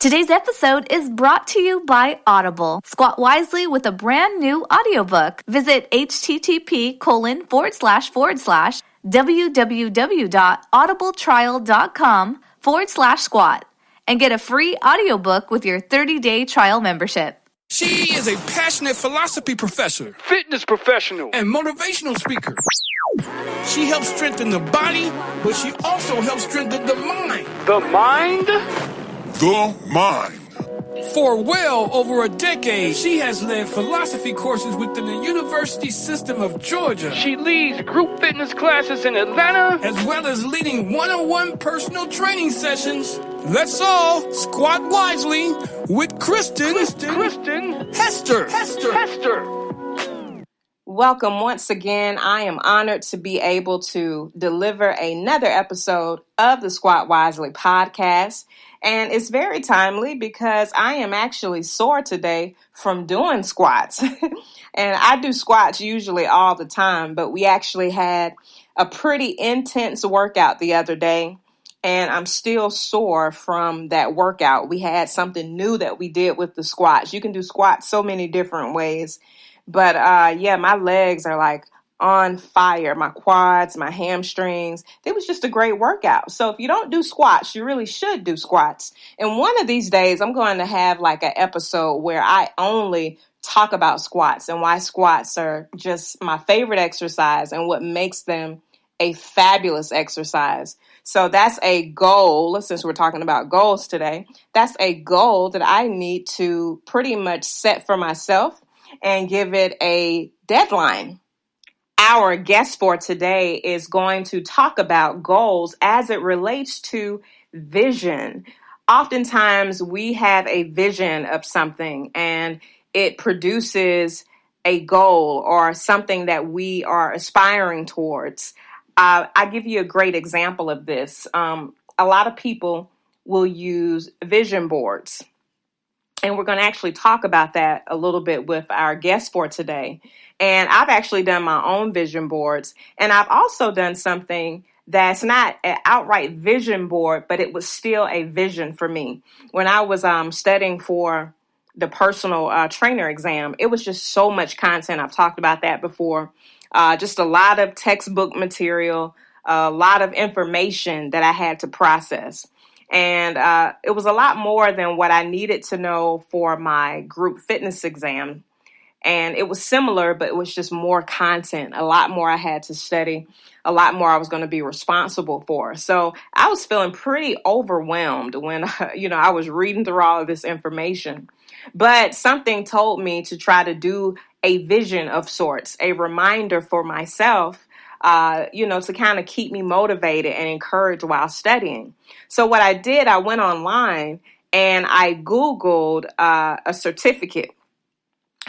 Today's episode is brought to you by Audible. Squat wisely with a brand new audiobook. Visit http://www.audibletrial.com/squat and get a free audiobook with your 30-day trial membership. She is a passionate philosophy professor, fitness professional, and motivational speaker. She helps strengthen the body, but she also helps strengthen the mind. The mind? The mind. For well over a decade, she has led philosophy courses within the university system of Georgia. She leads group fitness classes in Atlanta, as well as leading one-on-one personal training sessions. Let's all squat wisely with Kristen Hester. Welcome once again. I am honored to be able to deliver another episode of the Squat Wisely podcast. And it's very timely because I am actually sore today from doing squats. And I do squats usually all the time, but we actually had a pretty intense workout the other day. And I'm still sore from that workout. We had something new that we did with the squats. You can do squats so many different ways. But my legs are like on fire. My quads, my hamstrings. It was just a great workout. So if you don't do squats, you really should do squats. And one of these days, I'm going to have like an episode where I only talk about squats and why squats are just my favorite exercise and what makes them a fabulous exercise. So that's a goal, since we're talking about goals today, that's a goal that I need to pretty much set for myself and give it a deadline. Our guest for today is going to talk about goals as it relates to vision. Oftentimes we have a vision of something and it produces a goal or something that we are aspiring towards. I'll give you a great example of this. A lot of people will use vision boards. And we're going to actually talk about that a little bit with our guest for today. And I've actually done my own vision boards. And I've also done something that's not an outright vision board, but it was still a vision for me. When I was studying for the personal trainer exam, it was just so much content. I've talked about that before. Just a lot of textbook material, a lot of information that I had to process. And it was a lot more than what I needed to know for my group fitness exam. And it was similar, but it was just more content, a lot more I had to study, a lot more I was going to be responsible for. So I was feeling pretty overwhelmed when, I was reading through all of this information. But something told me to try to do a vision of sorts, a reminder for myself to kind of keep me motivated and encouraged while studying. So what I did, I went online and I Googled a certificate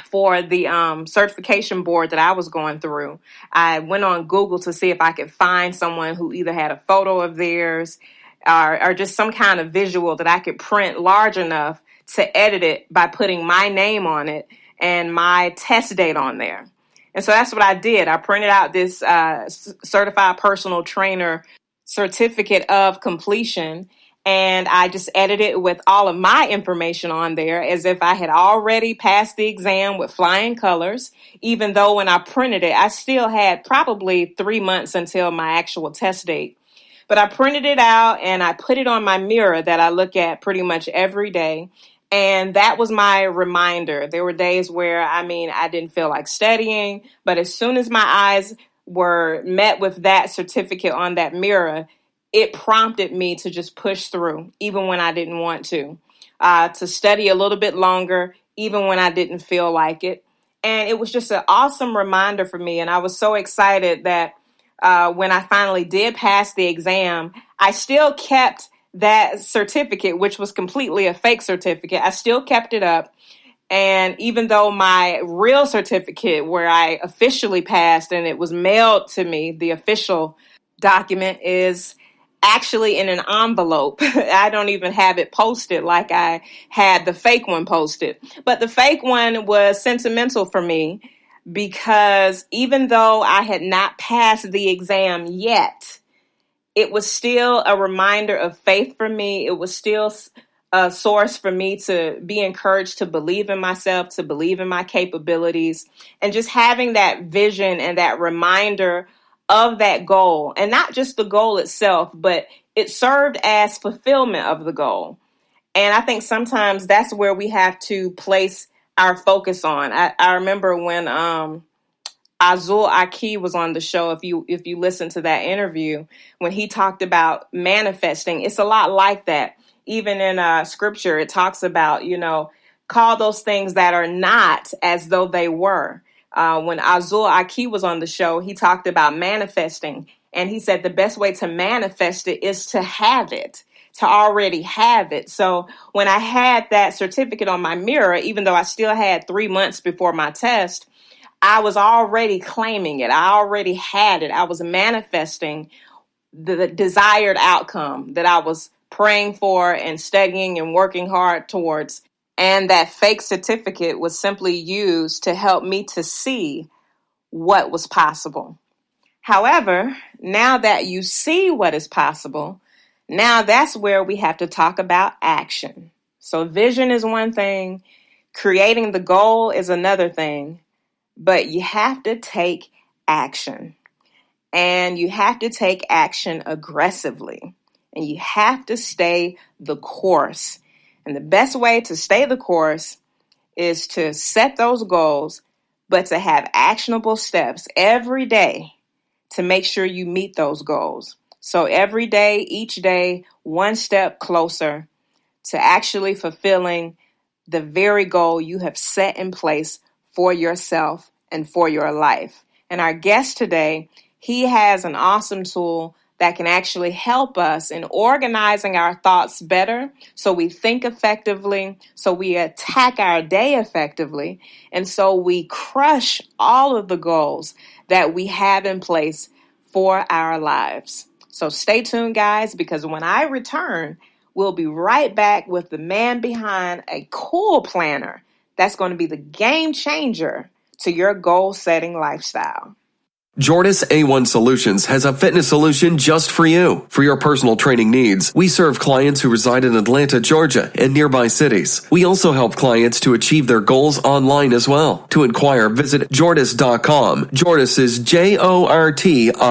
for the certification board that I was going through. I went on Google to see if I could find someone who either had a photo of theirs or just some kind of visual that I could print large enough to edit it by putting my name on it and my test date on there. And so that's what I did. I printed out this certified personal trainer certificate of completion, and I just edited it with all of my information on there as if I had already passed the exam with flying colors, even though when I printed it, I still had probably 3 months until my actual test date. But I printed it out and I put it on my mirror that I look at pretty much every day. And that was my reminder. There were days where, I didn't feel like studying, but as soon as my eyes were met with that certificate on that mirror, it prompted me to just push through, even when I didn't want to study a little bit longer, even when I didn't feel like it. And it was just an awesome reminder for me. And I was so excited that when I finally did pass the exam, I still kept that certificate, which was completely a fake certificate. I still kept it up. And even though my real certificate where I officially passed and it was mailed to me, the official document is actually in an envelope. I don't even have it posted like I had the fake one posted. But the fake one was sentimental for me because even though I had not passed the exam yet, it was still a reminder of faith for me. It was still a source for me to be encouraged to believe in myself, to believe in my capabilities, and just having that vision and that reminder of that goal. And not just the goal itself, but it served as fulfillment of the goal. And I think sometimes that's where we have to place our focus on. I remember when Azul Aki was on the show, if you listen to that interview, when he talked about manifesting, it's a lot like that. Even in scripture, it talks about, call those things that are not as though they were. When Azul Aki was on the show, he talked about manifesting. And he said the best way to manifest it is to have it, to already have it. So when I had that certificate on my mirror, even though I still had 3 months before my test, I was already claiming it. I already had it. I was manifesting the desired outcome that I was praying for and studying and working hard towards. And that fake certificate was simply used to help me to see what was possible. However, now that you see what is possible, now that's where we have to talk about action. So vision is one thing, creating the goal is another thing, but you have to take action. And you have to take action aggressively. And you have to stay the course. And the best way to stay the course is to set those goals, but to have actionable steps every day to make sure you meet those goals. So every day, each day, one step closer to actually fulfilling the very goal you have set in place for yourself and for your life. And our guest today, he has an awesome tool that can actually help us in organizing our thoughts better so we think effectively, so we attack our day effectively, and so we crush all of the goals that we have in place for our lives. So stay tuned, guys, because when I return, we'll be right back with the man behind a cool planner that's going to be the game changer to your goal-setting lifestyle. Jordis A1 Solutions has a fitness solution just for you. For your personal training needs, we serve clients who reside in Atlanta, Georgia, and nearby cities. We also help clients to achieve their goals online as well. To inquire, visit Jordis.com. Jordis is Jortis.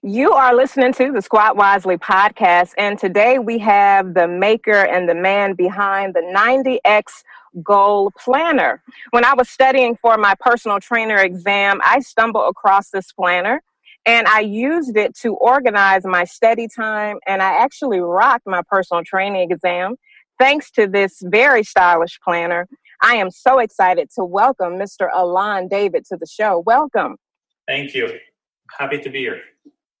You are listening to the Squat Wisely podcast, and today we have the maker and the man behind the 90X Goal Planner. When I was studying for my personal trainer exam, I stumbled across this planner, and I used it to organize my study time, and I actually rocked my personal training exam thanks to this very stylish planner. I am so excited to welcome Mr. Alon David to the show. Welcome. Thank you. Happy to be here.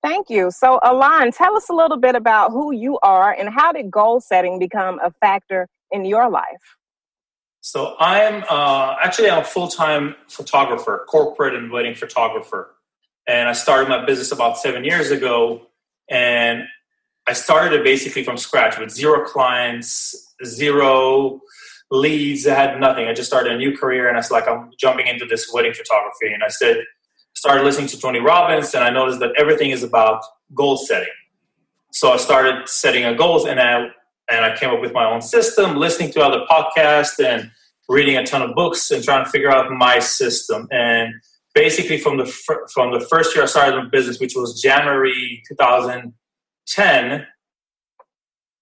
Thank you. So, Alon, tell us a little bit about who you are and how did goal setting become a factor in your life? So I'm a full-time photographer, corporate and wedding photographer. And I started my business about 7 years ago. And I started it basically from scratch with 0 clients, 0 leads. I had nothing. I just started a new career. And I was like, I'm jumping into this wedding photography. And I started listening to Tony Robbins. And I noticed that everything is about goal setting. So I started setting goals and I came up with my own system, listening to other podcasts and reading a ton of books and trying to figure out my system. And basically from the first year I started my business, which was January 2010,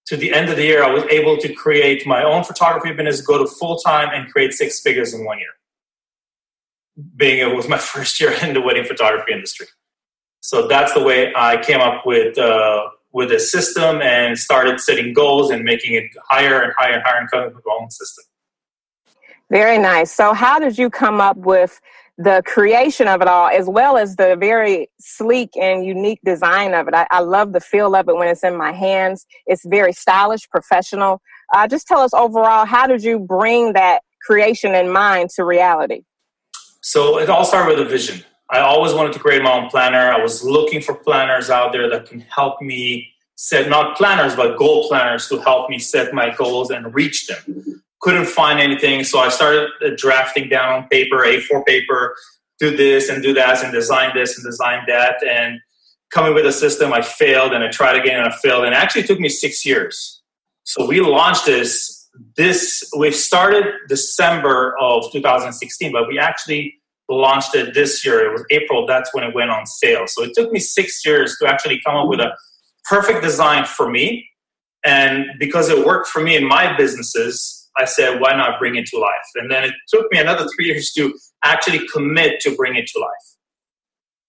to the end of the year, I was able to create my own photography business, go to full-time and create 6 figures in 1 year. Being it was my first year in the wedding photography industry. So that's the way I came up with a system and started setting goals and making it higher and higher and higher and coming up with my own system. Very nice. So how did you come up with the creation of it all, as well as the very sleek and unique design of it? I love the feel of it when it's in my hands. It's very stylish, professional. Just tell us overall, how did you bring that creation in mind to reality? So it all started with a vision. I always wanted to create my own planner. I was looking for planners out there that can help me set, not planners, but goal planners to help me set my goals and reach them. Couldn't find anything, so I started drafting down on paper, A4 paper, do this and do that and design this and design that. And coming with a system, I failed and I tried again and I failed. And it actually took me 6 years. So we launched we started December of 2016, but we actually launched it this year. It was April. That's when it went on sale. So it took me 6 years to actually come up with a perfect design for me. And because it worked for me in my businesses, I said, why not bring it to life? And then it took me another 3 years to actually commit to bring it to life.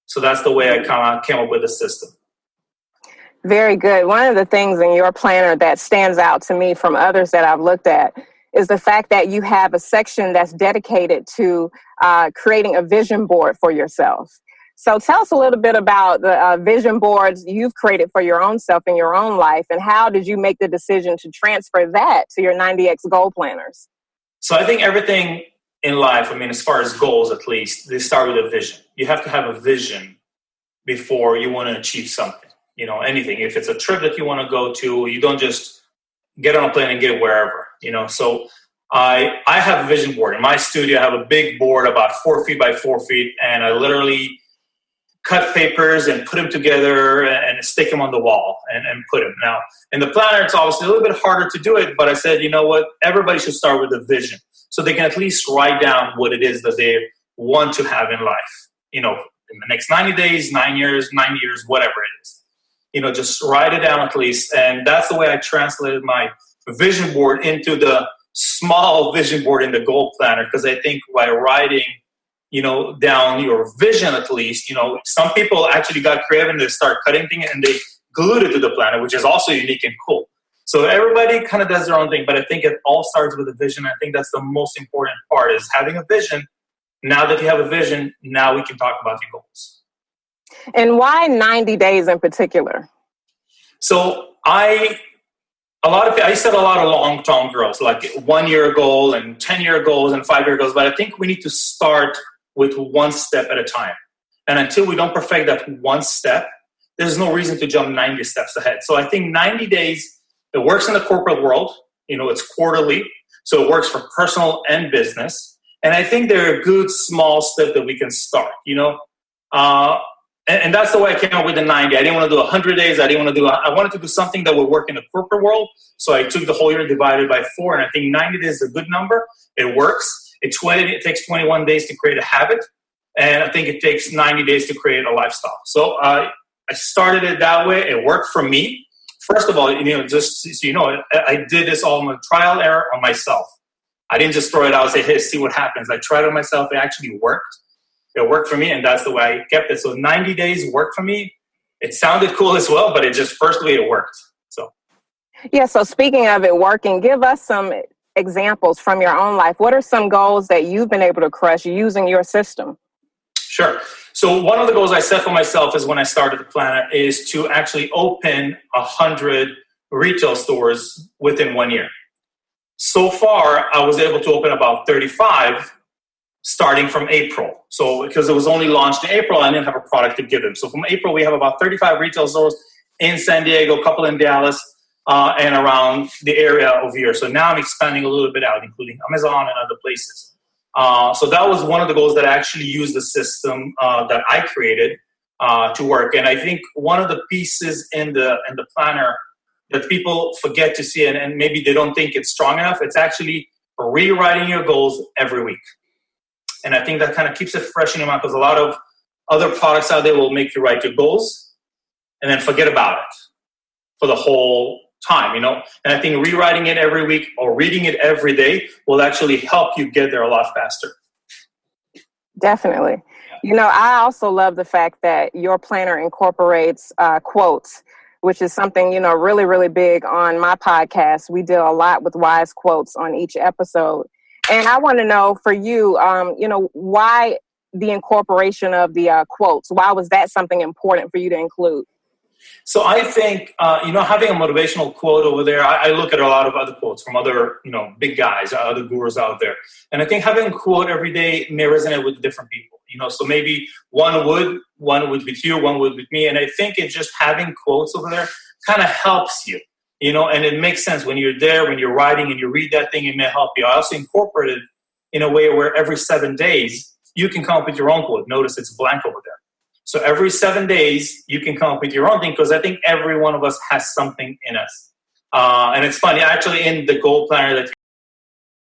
So that's the way I kind of came up with the system. Very good. One of the things in your planner that stands out to me from others that I've looked at is the fact that you have a section that's dedicated to creating a vision board for yourself. So tell us a little bit about the vision boards you've created for your own self in your own life, and how did you make the decision to transfer that to your 90X goal planners? So I think everything in life, I mean, as far as goals at least, they start with a vision. You have to have a vision before you want to achieve something. You know, anything. If it's a trip that you want to go to, you don't just get on a plane and get wherever, you know. So I have a vision board. In my studio, I have a big board about 4 feet by 4 feet, and I literally cut papers and put them together and stick them on the wall and put them. Now, in the planner, it's obviously a little bit harder to do it, but I said, you know what, everybody should start with a vision so they can at least write down what it is that they want to have in life, you know, in the next 90 days, 9 years, 9 years, whatever it is. You know, just write it down at least. And that's the way I translated my vision board into the small vision board in the goal planner, because I think by writing, you know, down your vision at least, you know, some people actually got creative and they start cutting things and they glued it to the planner, which is also unique and cool. So everybody kind of does their own thing, but I think it all starts with a vision. I think that's the most important part, is having a vision. Now that you have a vision, now we can talk about your goals. And why 90 days in particular? So I set a lot of long-term goals, like 1 year goal and 10-year goals and 5-year goals. But I think we need to start with one step at a time. And until we don't perfect that one step, there's no reason to jump 90 steps ahead. So I think 90 days, it works in the corporate world. You know, it's quarterly. So it works for personal and business. And I think they're a good small step that we can start, you know. And that's the way I came up with the 90. I didn't want to do 100 days. I wanted to do something that would work in the corporate world. So I took the whole year, divided by 4. And I think 90 days is a good number. It works. It takes 21 days to create a habit. And I think it takes 90 days to create a lifestyle. So I started it that way. It worked for me. First of all, you know, just so you know, I did this all on trial error on myself. I didn't just throw it out and say, hey, see what happens. I tried it myself. It actually worked. It worked for me, and that's the way I kept it. So 90 days worked for me. It sounded cool as well, but firstly, it worked. So, yeah. So speaking of it working, give us some examples from your own life. What are some goals that you've been able to crush using your system? Sure. So one of the goals I set for myself is when I started the planner is to actually open 100 retail stores within 1 year. So far, I was able to open about 35 starting from April. So because it was only launched in April, I didn't have a product to give them. So from April, we have about 35 retail stores in San Diego, a couple in Dallas, and around the area over here. So now I'm expanding a little bit out, including Amazon and other places. So that was one of the goals that I actually used the system that I created to work. And I think one of the pieces in the planner that people forget to see, and maybe they don't think it's strong enough, it's actually rewriting your goals every week. And I think that kind of keeps it fresh in your mind, because a lot of other products out there will make you write your goals and then forget about it for the whole time, you know. And I think rewriting it every week or reading it every day will actually help you get there a lot faster. Definitely. You know, I also love the fact that your planner incorporates quotes, which is something, you know, really, really big on my podcast. We deal a lot with wise quotes on each episode. And I want to know for you, you know, why the incorporation of the quotes? Why was that something important for you to include? So I think, you know, having a motivational quote over there, I look at a lot of other quotes from other, you know, big guys, other gurus out there. And I think having a quote every day may resonate with different people, you know, so maybe one would with you, one would with me. And I think it's just having quotes over there kind of helps you, you know, and it makes sense when you're there, when you're writing and you read that thing, it may help you. I also incorporated in a way where every 7 days you can come up with your own quote. Notice it's blank over there. So every 7 days, you can come up with your own thing, because I think every one of us has something in us And it's funny, actually, in the goal planner that